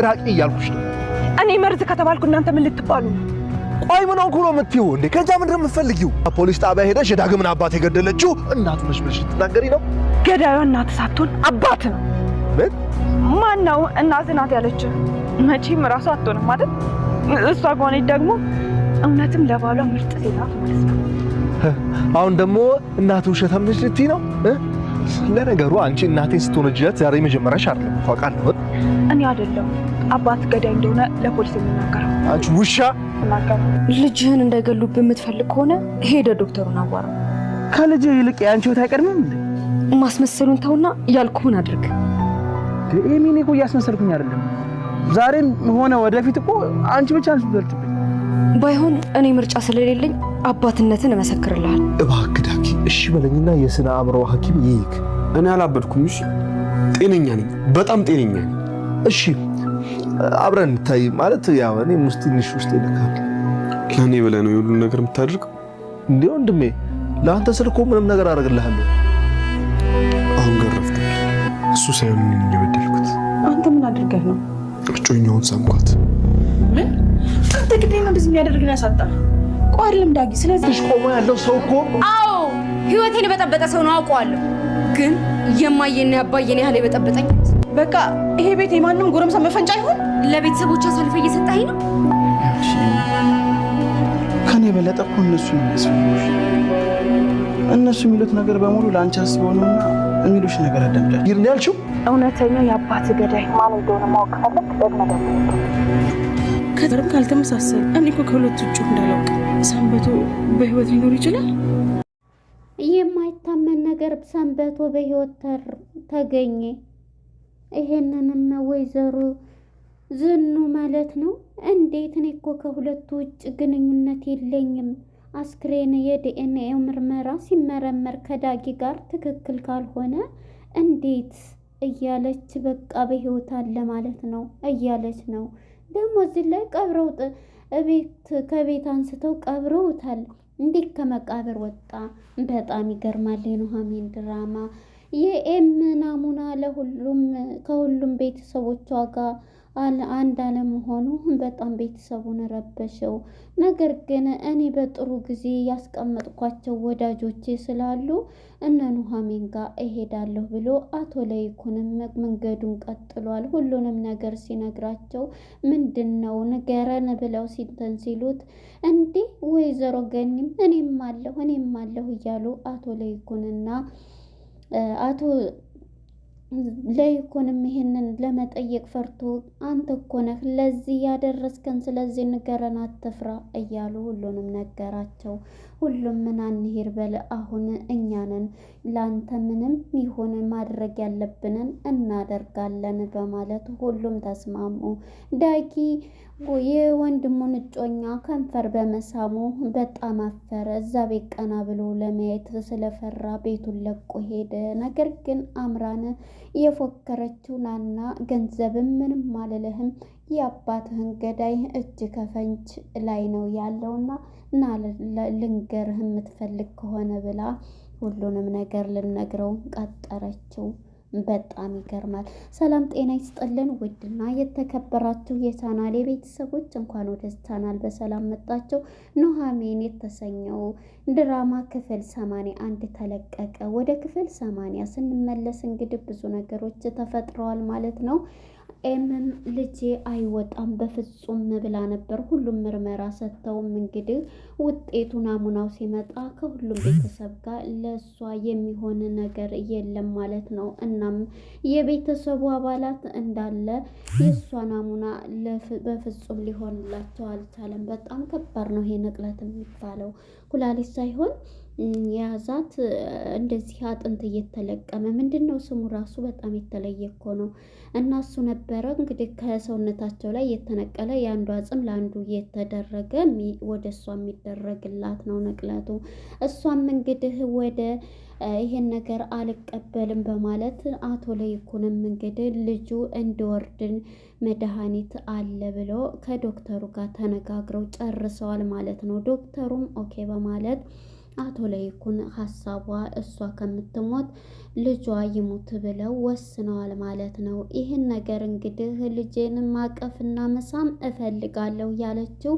ራቂ እያልኩሽ ነው። እኔ መርዝ ከተባልኩ እናንተ ምን ልትባሉ ነው? ቆይ ምን አንኩ ነው የምትይው እንዴ? ከዛ ምንድን ነው የምትፈልጊው? ፖሊስ ጣቢያ ሄደሽ የዳግምን አባት የገደለችው እናቱ ነሽ ብለሽ ልትናገሪ ነው? ገዳዩ እናት ሳትሆን አባት ነው። ምን? ማን ነው እናት ናት ያለችው? መቼም ራሱ አትሆንም አይደል? እሷ ከሆነች ደግሞ እውነትም ለባሏ ምርጥ ሴት ናት ማለት ነው። አሁን ደግሞ እናቱ ውሸታም ነች ልትይ ነው? ለነገሩ አንቺ እናቴን ስትወነጅላት ዛሬ መጀመሪያሽ አይደለም እኮ አውቃለሁ። እኔ አይደለም አባት ገዳይ እንደሆነ ለፖሊስ የምናገረው። አንቺ ውሻ! ልጅህን እንዳይገሉብህ የምትፈልግ ከሆነ ሄደ ዶክተሩን አዋራ። ከልጅ ይልቅ የአንቺ ህይወት አይቀድምም እንዴ? ማስመሰሉን ተውና ያልኩህን አድርግ። እኔ እኮ እያስመሰልኩኝ አይደለም። ዛሬም ሆነ ወደፊት እኮ አንቺ ብቻ ነሽ የምትበልጥብኝ። ባይሆን እኔ ምርጫ ስለሌለኝ አባትነትን እመሰክርልሃል። እባክህ ዳጊ እሺ በለኝና የስነ አእምሮ ሐኪም ይይክ። እኔ አላበድኩም። እሺ ጤነኛ ነኝ፣ በጣም ጤነኛ ነኝ። እሺ አብረን እንታይ ማለት ያው እኔ ትንሽ ውስጥ ይልካል። ለኔ ብለህ ነው ሁሉ ነገር የምታደርገው እንዴ? ወንድሜ ለአንተ ስልኮ ምንም ነገር አደርግልሃለሁ። አሁን ገረፍታል። እሱ ሳይሆን እኔ ነኝ የበደልኩት። አንተ ምን አድርገህ ነው? እጮኛውን ሳምኳት። ምን? አንተ ግዴ ነው እንደዚህ የሚያደርግን ያሳጣ? ቆይ አይደለም ዳጊ፣ ስለዚህ ቆሞ ያለው ሰው እኮ አዎ ህይወቴን በጠበጠ ሰው ነው አውቀዋለሁ። ግን የማየና ያባየን ያህል የበጠበጠኝ በቃ ይሄ ቤት የማንም ጎረምሳ መፈንጫ ይሁን። ለቤተሰቦቿ አሳልፈህ እየሰጠኸኝ ነው። ከኔ የበለጠ እኮ እነሱ የሚያስፈልጉሽ። እነሱ የሚሉት ነገር በሙሉ ለአንቺ አስበው ነውና የሚሉሽ ነገር አዳምጫለሁ። ይርኔ ያልሽው እውነተኛ የአባት ገዳይ ማን እንደሆነ ማወቅ ፈለግ ደግመህ ከደርም ካልተመሳሰል እኔ እኮ ከሁለት ውጭ እንዳላውቅ ሰንበቶ በህይወት ሊኖር ይችላል። የማይታመን ነገር ሰንበቶ በህይወት ተገኘ። ይሄንንም ወይዘሮ ዝኑ ማለት ነው። እንዴት? እኔ እኮ ከሁለቱ ውጭ ግንኙነት የለኝም። አስክሬን የዲኤንኤ ምርመራ ሲመረመር ከዳጊ ጋር ትክክል ካልሆነ እንዴት እያለች በቃ በህይወት አለ ማለት ነው እያለች ነው። ደግሞ እዚህ ላይ ቀብረውት ከቤት አንስተው ቀብረውታል። እንዴት ከመቃብር ወጣ? በጣም ይገርማል። የኑሐሚን ድራማ የኤም ናሙና ከሁሉም ቤተሰቦቿ ጋር አንድ አለመሆኑ በጣም ቤተሰቡን ረበሸው። ነገር ግን እኔ በጥሩ ጊዜ ያስቀመጥኳቸው ወዳጆቼ ስላሉ እነ ኑሐሚን ጋር እሄዳለሁ ብሎ አቶ ለይኩንም መንገዱን ቀጥሏል። ሁሉንም ነገር ሲነግራቸው ምንድነው ንገረን ብለው ሲሉት እንዲህ ወይዘሮ ገኒም እኔም አለሁ እያሉ አቶ ለይኩንና አቶ ለይኩንም ይሄንን ለመጠየቅ ፈርቶ አንተ እኮ ነህ ለዚህ ያደረስከን፣ ስለዚህ ንገረን አትፍራ እያሉ ሁሉንም ነገራቸው። ሁሉም ምን አንሄድ በል አሁን እኛ ነን ላንተ ምንም ይሁን ማድረግ ያለብንን እናደርጋለን በማለት ሁሉም ተስማሙ። ዳጊ የወንድሙን እጮኛ ከንፈር በመሳሙ በጣም አፈረ። እዛ ቤት ቀና ብሎ ለማየት ስለፈራ ቤቱን ለቆ ሄደ። ነገር ግን አምራን የፎከረችው ናና ገንዘብም ምንም አልልህም የአባትህን ገዳይ እጅ ከፈንጅ ላይ ነው ያለውና ና ልንገርህ የምትፈልግ ከሆነ ብላ ሁሉንም ነገር ልነግረው ቀጠረችው። በጣም ይገርማል። ሰላም ጤና ይስጥልን ውድና የተከበራችሁ የቻናሌ ቤተሰቦች እንኳን ወደ ቻናል በሰላም መጣችሁ። ኑሐሚን የተሰኘው ድራማ ክፍል 81 ተለቀቀ። ወደ ክፍል 80 ስንመለስ እንግዲህ ብዙ ነገሮች ተፈጥረዋል ማለት ነው። ኤምም ልጄ አይወጣም በፍጹም ብላ ነበር። ሁሉም ምርመራ ሰጥተውም እንግዲህ ውጤቱ ናሙናው ሲመጣ ከሁሉም ቤተሰብ ጋር ለሷ የሚሆን ነገር የለም ማለት ነው። እናም የቤተሰቡ አባላት እንዳለ የሷ ናሙና በፍጹም ሊሆንላቸው አልቻለም። በጣም ከባድ ነው ይሄ ንቅለት የሚባለው። ኩላሊት ሳይሆን የያዛት እንደዚህ አጥንት እየተለቀመ ምንድነው ስሙ ራሱ በጣም የተለየ እኮ ነው። እና እሱ ነበረ እንግዲህ ከሰውነታቸው ላይ የተነቀለ የአንዱ አጽም ለአንዱ እየተደረገ ወደ እሷ የሚደረግላት ነው ንቅለቱ። እሷም እንግዲህ ወደ ይሄን ነገር አልቀበልም በማለት አቶ ለይኩንም እንግዲህ ልጁ እንዲወርድን መድኃኒት አለ ብለው ከዶክተሩ ጋር ተነጋግረው ጨርሰዋል ማለት ነው። ዶክተሩም ኦኬ በማለት አቶ ለይኩን ሀሳቧ እሷ ከምትሞት ልጇ ይሙት ብለው ወስነዋል ማለት ነው። ይህን ነገር እንግዲህ ልጄን ማቀፍና መሳም እፈልጋለሁ ያለችው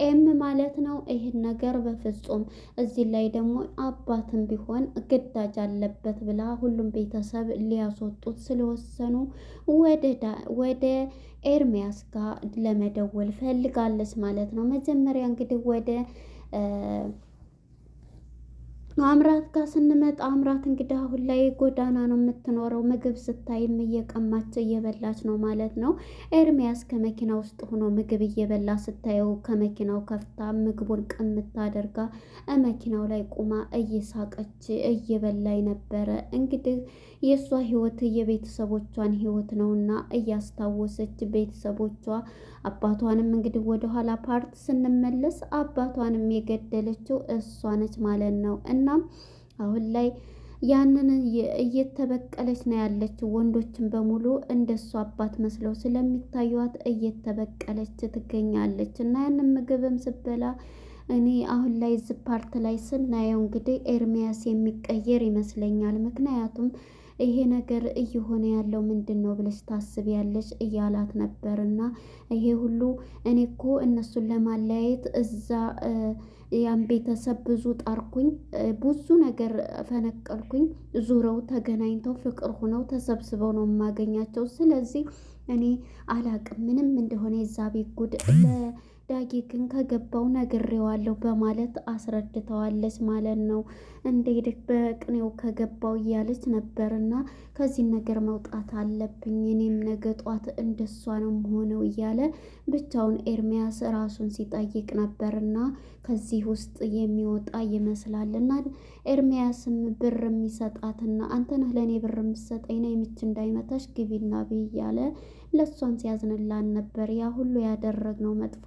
ኤም ማለት ነው። ይህን ነገር በፍጹም እዚህ ላይ ደግሞ አባትም ቢሆን ግዳጅ አለበት ብላ ሁሉም ቤተሰብ ሊያስወጡት ስለወሰኑ ወደ ኤርሚያስ ጋር ለመደወል ፈልጋለች ማለት ነው። መጀመሪያ እንግዲህ ወደ አምራት ጋር ስንመጣ አምራት እንግዲህ አሁን ላይ ጎዳና ነው የምትኖረው። ምግብ ስታይም እየቀማች እየበላች ነው ማለት ነው። ኤርሚያስ ከመኪና ውስጥ ሆኖ ምግብ እየበላ ስታየው ከመኪናው ከፍታ ምግቡን ቅምት አድርጋ መኪናው ላይ ቁማ እየሳቀች እየበላይ ነበረ። እንግዲህ የእሷ ህይወት የቤተሰቦቿን ህይወት ነውና እያስታወሰች ቤተሰቦቿ አባቷንም እንግዲህ ወደኋላ ፓርት ስንመለስ አባቷንም የገደለችው እሷ ነች ማለት ነው። እናም አሁን ላይ ያንን እየተበቀለች ነው ያለችው። ወንዶችን በሙሉ እንደሱ አባት መስለው ስለሚታዩት እየተበቀለች ትገኛለች። እና ያንን ምግብም ስበላ እኔ አሁን ላይ እዚህ ፓርት ላይ ስናየው እንግዲህ ኤርሚያስ የሚቀየር ይመስለኛል። ምክንያቱም ይሄ ነገር እየሆነ ያለው ምንድን ነው ብለሽ ታስቢያለሽ እያላት ነበርና ይሄ ሁሉ እኔ እኮ እነሱን ለማለያየት እዛ ያን ቤተሰብ ብዙ ጣርኩኝ፣ ብዙ ነገር ፈነቀልኩኝ። ዙረው ተገናኝተው ፍቅር ሆነው ተሰብስበው ነው የማገኛቸው። ስለዚህ እኔ አላቅም ምንም እንደሆነ የዛ ቤት ጉድ ዳጊ ግን ከገባው ነግሬዋለሁ በማለት አስረድተዋለች ማለት ነው። እንዴት በቅኔው ከገባው እያለች ነበርና ከዚህ ነገር መውጣት አለብኝ እኔም ነገ ጧት እንደሷ ነው መሆነው እያለ ብቻውን ኤርሚያስ ራሱን ሲጠይቅ ነበርና ከዚህ ውስጥ የሚወጣ ይመስላልና ኤርሚያስም ብር የሚሰጣትና አንተ ነህ ለእኔ ብር የምትሰጠኝ ነው የምች እንዳይመታሽ ግቢና ብይ እያለ ለእሷን ሲያዝንላን ነበር። ያ ሁሉ ያደረግነው መጥፎ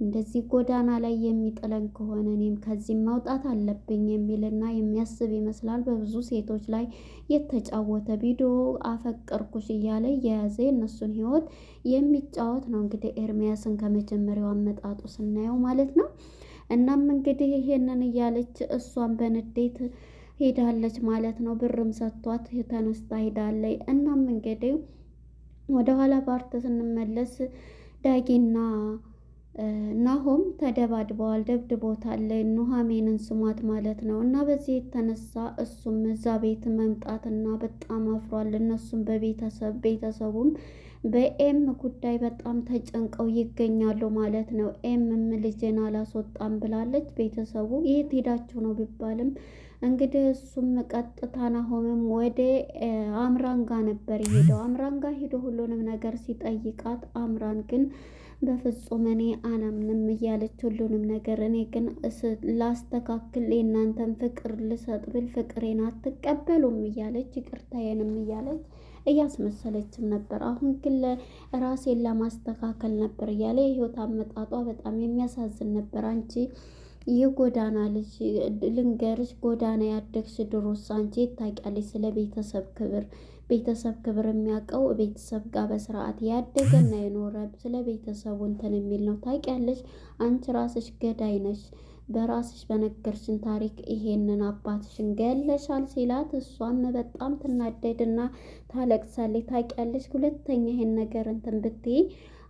እንደዚህ ጎዳና ላይ የሚጥለን ከሆነ እኔም ከዚህም መውጣት አለብኝ የሚልና የሚያስብ ይመስላል። በብዙ ሴቶች ላይ የተጫወተ ቪዲዮ አፈቀርኩሽ እያለ እየያዘ የእነሱን ህይወት የሚጫወት ነው እንግዲህ ኤርሚያስን ከመጀመሪያው አመጣጡ ስናየው ማለት ነው። እናም እንግዲህ ይሄንን እያለች እሷን በንዴት ሄዳለች ማለት ነው። ብርም ሰጥቷት ተነስታ ሄዳለች። እናም እንግዲህ ወደ ኋላ ፓርት ስንመለስ ዳጊና ናሆም ተደባድበዋል፣ ደብድቦታል። ኑሃሜንን ስሟት ማለት ነው። እና በዚህ የተነሳ እሱም እዛ ቤት መምጣትና በጣም አፍሯል። እነሱም ቤተሰቡም በኤም ጉዳይ በጣም ተጨንቀው ይገኛሉ ማለት ነው። ኤምም ልጄን አላስወጣም ብላለች። ቤተሰቡ የት ሄዳችሁ ነው ቢባልም እንግዲህ እሱም ቀጥታ ናሆምም ወደ አምራን ጋር ነበር የሄደው። አምራን ጋር ሄዶ ሁሉንም ነገር ሲጠይቃት አምራን ግን በፍጹም እኔ አላምንም እያለች ሁሉንም ነገር እኔ ግን ላስተካክል የእናንተን ፍቅር ልሰጥ ብል ፍቅሬን አትቀበሉም እያለች ይቅርታዬንም እያለች እያስመሰለችም ነበር። አሁን ግን ራሴን ለማስተካከል ነበር እያለ የህይወት አመጣጧ በጣም የሚያሳዝን ነበር። አንቺ የጎዳና ልጅ ልንገርሽ፣ ጎዳና ያደግሽ ድሮስ አንቺ ታውቂያለሽ ስለ ቤተሰብ ክብር የሚያውቀው ቤተሰብ ጋር በስርዓት ያደገና የኖረ ስለ ቤተሰቡ እንትን የሚል ነው። ታውቂያለሽ አንቺ ራስሽ ገዳይ ነሽ፣ በራስሽ በነገርሽን ታሪክ ይሄንን አባትሽን ገለሻል ሲላት እሷም በጣም ትናደድና ታለቅሳለች። ታውቂያለሽ ሁለተኛ ይሄን ነገር እንትን ብትይ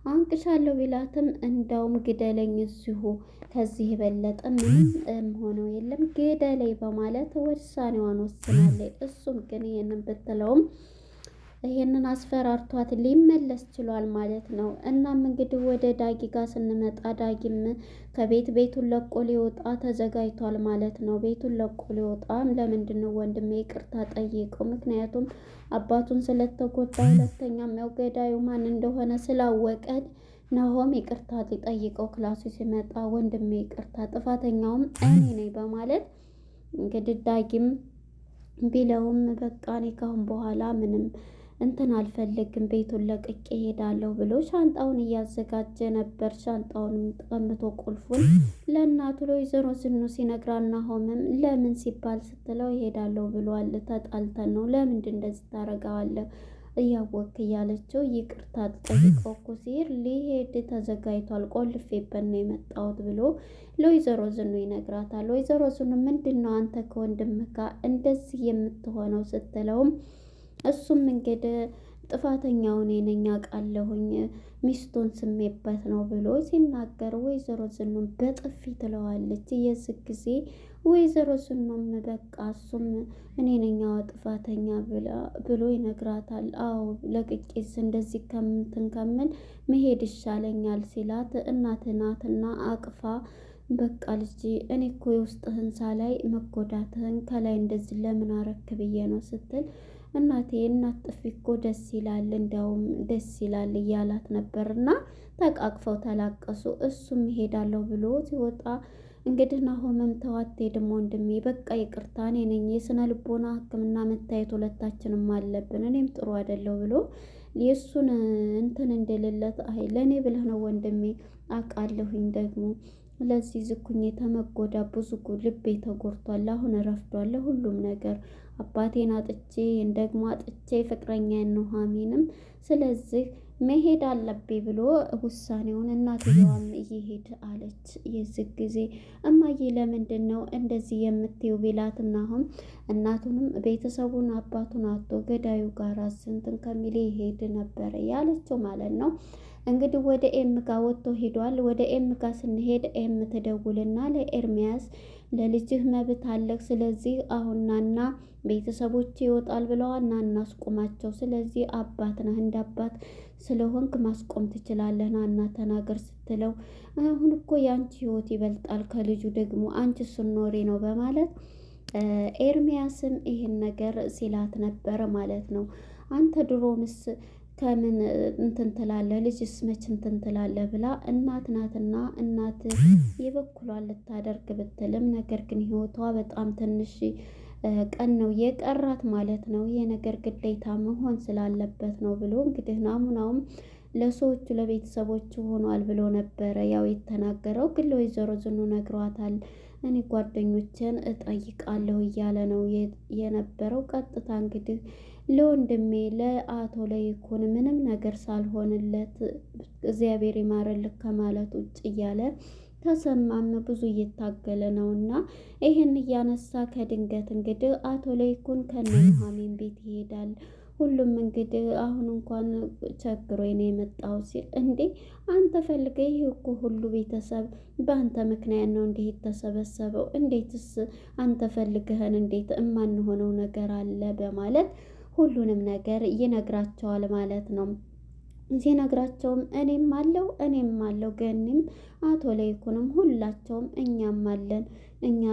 አንቅሻለሁ ቢላትም እንዳውም ግደለኝ እዚሁ ከዚህ የበለጠ ምንም ሆነው የለም ግደለኝ በማለት ውሳኔዋን ወስናለች። እሱም ግን ይሄንን ብትለውም ይሄንን አስፈራርቷት ሊመለስ ችሏል ማለት ነው። እናም እንግዲህ ወደ ዳጊ ጋር ስንመጣ ዳጊም ቤቱን ለቆ ሊወጣ ተዘጋጅቷል ማለት ነው። ቤቱን ለቆ ሊወጣም ለምንድን ነው ወንድሜ ይቅርታ ጠይቀው፣ ምክንያቱም አባቱን ስለተጎዳ ሁለተኛም ያው ገዳዩ ማን እንደሆነ ስላወቀ ናሆም ይቅርታ ሊጠይቀው ክላሱ ሲመጣ ወንድሜ ይቅርታ ጥፋተኛውም እኔ ነኝ በማለት እንግዲህ ዳጊም ቢለውም በቃ እኔ ካሁን በኋላ ምንም እንትን አልፈልግም ቤቱን ለቅቄ ሄዳለሁ ብሎ ሻንጣውን እያዘጋጀ ነበር። ሻንጣውንም ቀምቶ ቁልፉን ለእናቱ ለወይዘሮ ዝኑ ሲነግራት ናሆምም ለምን ሲባል ስትለው ይሄዳለሁ ብሏል። ተጣልተን ነው ለምንድን እንደዚህ ታረጋዋለህ? እያወክ እያለችው ይቅርታ ጠይቀው እኮ ሲሄድ ሊሄድ ተዘጋጅቷል፣ ቆልፌበት ነው የመጣሁት ብሎ ለወይዘሮ ዝኑ ይነግራታል። ወይዘሮ ዝኑ ምንድን ነው አንተ ከወንድምህ ጋር እንደዚህ የምትሆነው ስትለውም እሱም እንግዲህ ጥፋተኛው እኔ ነኝ አውቃለሁኝ ሚስቱን ስሜበት ነው ብሎ ሲናገር ወይዘሮ ዝኑም በጥፊ ትለዋለች። የዚህ ጊዜ ወይዘሮ ዝኑም በቃ እሱም እኔ ነኝ ጥፋተኛ ብሎ ይነግራታል። አዎ ለቅቄስ እንደዚህ ከምል መሄድ ይሻለኛል ሲላት እናት ናትና አቅፋ በቃ ልጅ እኔ እኮ የውስጥህን ሳላይ መጎዳትህን ከላይ እንደዚህ ለምን አረክ ብዬ ነው ስትል እናቴ እናት ጥፊ እኮ ደስ ይላል እንዲያውም ደስ ይላል እያላት ነበርና ተቃቅፈው ተላቀሱ። እሱም ይሄዳለሁ ብሎ ሲወጣ እንግዲህ ናሆምም ተዋት ሄድም ወንድሜ በቃ ይቅርታ እኔ ነኝ የስነ ልቦና ሕክምና መታየት ሁለታችንም አለብን እኔም ጥሩ አይደለሁ ብሎ የእሱን እንትን እንደሌለት አይ ለእኔ ብለህ ነው ወንድሜ አውቃለሁኝ ደግሞ ለዚህ ዝኩኝ ተመጎዳ ብዙ ልቤ ተጎድቷል። አሁን ረፍዷል ሁሉም ነገር አባቴን አጥቼ ደግሞ አጥቼ ፍቅረኛ ኑሐሚንም ስለዚህ መሄድ አለብኝ ብሎ ውሳኔውን እናትየዋም ይሄድ አለች። የዚህ ጊዜ እማዬ ለምንድን ነው እንደዚህ የምትይው ቢላትም አሁን እናቱንም ቤተሰቡን አባቱን አቶ ገዳዩ ጋር እንትን ከሚል ይሄድ ነበረ ያለችው ማለት ነው። እንግዲህ ወደ ኤም ጋር ወጥቶ ሄዷል። ወደ ኤም ጋር ስንሄድ ኤም ትደውልና ለኤርሚያስ ለልጅህ መብት አለህ፣ ስለዚህ አሁን ናና ቤተሰቦች ይወጣል ብለዋል ና እናስቆማቸው፣ ስለዚህ አባት ነህ እንደ አባት ስለሆንክ ማስቆም ትችላለህ ናና ተናገር ስትለው አሁን እኮ የአንቺ ህይወት ይበልጣል ከልጁ ደግሞ አንቺ ስኖሬ ነው በማለት ኤርሚያስም ይሄን ነገር ሲላት ነበር ማለት ነው። አንተ ድሮንስ ከምን እንትን ትላለህ ልጅስ መች እንትን ትላለህ ብላ እናት ናትና እናት የበኩሏን ልታደርግ ብትልም ነገር ግን ህይወቷ በጣም ትንሽ ቀን ነው የቀራት ማለት ነው። ይሄ ነገር ግዴታ መሆን ስላለበት ነው ብሎ እንግዲህ ናሙናውም ለሰዎቹ ለቤተሰቦቹ ሆኗል ብሎ ነበረ ያው የተናገረው። ግን ለወይዘሮ ዝኑ ነግሯታል። እኔ ጓደኞችን እጠይቃለሁ እያለ ነው የነበረው። ቀጥታ እንግዲህ ለወንድሜ ለአቶ ለይኩን ምንም ነገር ሳልሆንለት እግዚአብሔር ይማረልክ ከማለት ውጭ እያለ ተሰማም ብዙ እየታገለ ነውና ይሄን እያነሳ ከድንገት እንግዲህ አቶ ለይኩን ከነኑሐሚን ቤት ይሄዳል። ሁሉም እንግዲህ አሁን እንኳን ቸግሮኝ ነው የመጣው ሲል እንዴ አንተ ፈልገህ ይሄ እኮ ሁሉ ቤተሰብ በአንተ ምክንያት ነው እንዲህ የተሰበሰበው፣ እንዴትስ አንተ ፈልገህን እንዴት እማንሆነው ነገር አለ በማለት ሁሉንም ነገር ይነግራቸዋል ማለት ነው። ሲነግራቸውም እኔም አለው ገኒም አቶ ለይኩንም ሁላቸውም እኛም አለን እኛ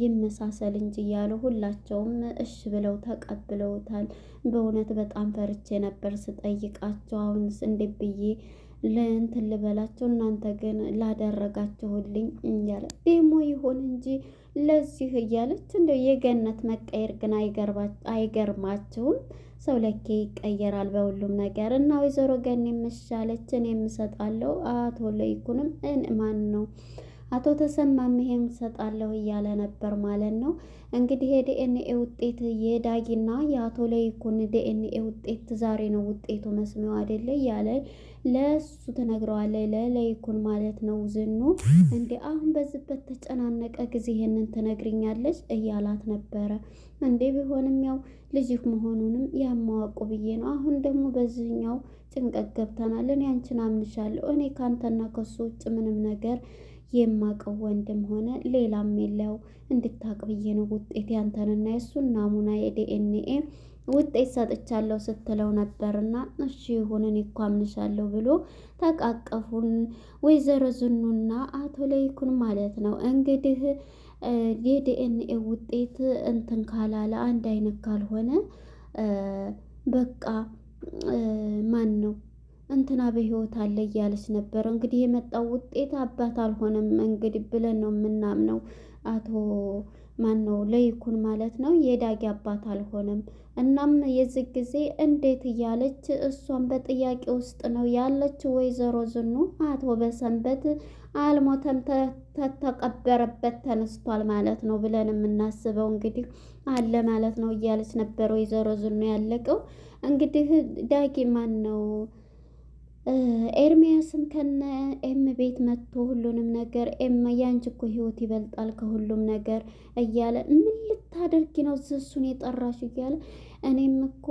ይመሳሰል እንጂ እያሉ ሁላቸውም እሺ ብለው ተቀብለውታል። በእውነት በጣም ፈርቼ ነበር ስጠይቃቸው አሁንስ እንዴት ብዬ ለእንትን ልበላቸው እናንተ ግን ላደረጋችሁልኝ እያለ ደግሞ ይሆን እንጂ ለዚህ እያለች እንደው የገነት መቀየር ግን አይገርማችሁም? ሰው ለኬ ይቀየራል በሁሉም ነገር እና ወይዘሮ ገኒ የምሻለች እኔ የምሰጣለሁ አቶ ለይኩንም ማን ነው አቶ ተሰማም ይሄም ሰጣለሁ እያለ ነበር ማለት ነው። እንግዲህ የዲኤንኤ ውጤት የዳጊና የአቶ ለይኩን ዲኤንኤ ውጤት ዛሬ ነው ውጤቱ መስሚው አይደለ እያለ ለሱ ትነግረዋለች ለለይኩን ማለት ነው። ዝኑ እንዴ አሁን በዝበት ተጨናነቀ ጊዜ ይሄንን ትነግሪኛለች እያላት ነበረ። እንዴ ቢሆንም ያው ልጅህ መሆኑንም ያማዋቁ ብዬ ነው። አሁን ደግሞ በዚህኛው ጭንቀት ገብተናል። እኔ አንቺን አምንሻለሁ። እኔ ካንተና ከሱ ውጭ ምንም ነገር የማቀው ወንድም ሆነ ሌላም የለው እንድታቅ ብዬ ነው ውጤት ያንተንና የሱን ናሙና የዲኤንኤ ውጤት ሰጥቻለሁ ስትለው ነበርና እሺ ይሁን እኔ እኮ አምንሻለሁ ብሎ ተቃቀፉን ወይዘሮ ዝኑና አቶ ለይኩን ማለት ነው። እንግዲህ የዲኤንኤ ውጤት እንትን ካላለ አንድ አይነት ካልሆነ በቃ ማን ነው እንትና በህይወት አለ እያለች ነበር። እንግዲህ የመጣው ውጤት አባት አልሆነም እንግዲህ ብለን ነው የምናምነው። አቶ ማን ነው ለይኩን ማለት ነው የዳጊ አባት አልሆነም። እናም የዚህ ጊዜ እንዴት እያለች እሷን በጥያቄ ውስጥ ነው ያለች። ወይዘሮ ዝኑ አቶ በሰንበት አልሞተም ተተቀበረበት ተነስቷል ማለት ነው ብለን የምናስበው እንግዲህ አለ ማለት ነው እያለች ነበር ወይዘሮ ዝኑ ያለቀው። እንግዲህ ዳጊ ማን ነው ኤርሚያስም ከነ ኤም ቤት መጥቶ ሁሉንም ነገር ኤም ያንቺ እኮ ህይወት ይበልጣል ከሁሉም ነገር እያለ ምን ልታደርጊ ነው እሱን የጠራሽ እያለ እኔም እኮ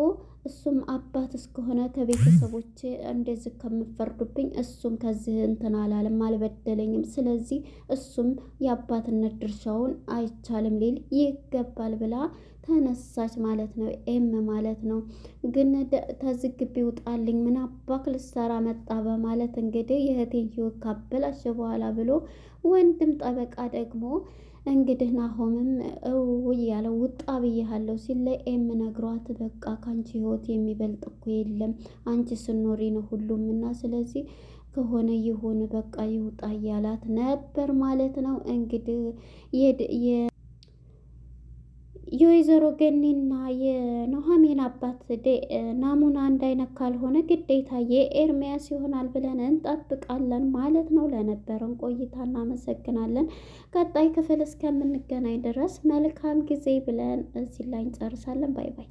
እሱም አባት እስከሆነ ከቤተሰቦቼ እንደዚህ ከምፈርዱብኝ እሱም ከዚህ እንትን አላለም አልበደለኝም። ስለዚህ እሱም የአባትነት ድርሻውን አይቻልም ሊል ይገባል ብላ ተነሳች ማለት ነው። ኤም ማለት ነው ግን ተዝግቢ ውጣልኝ ምን አባክ ልሰራ መጣ በማለት እንግዲህ የእህቴን ህይወት ካበላሽ በኋላ ብሎ ወንድም ጠበቃ ደግሞ እንግዲህ ናሆምም ያለ ውጣ ብያለሁ ሲል ለኤም ነግሯት በቃ ካንቺ ህይወት የሚበልጥ እኮ የለም አንቺ ስኖሪ ነው ሁሉም እና ስለዚህ ከሆነ ይሁን በቃ ይውጣ እያላት ነበር ማለት ነው። እንግዲህ የወይዘሮ ገኒና የኑሐሚን አባት ናሙና አንድ አይነት ካልሆነ ግዴታ የኤርሚያስ ይሆናል ብለን እንጠብቃለን ማለት ነው። ለነበረን ቆይታ እናመሰግናለን። ቀጣይ ክፍል እስከምንገናኝ ድረስ መልካም ጊዜ ብለን እዚህ ላይ እንጨርሳለን። ባይ ባይ።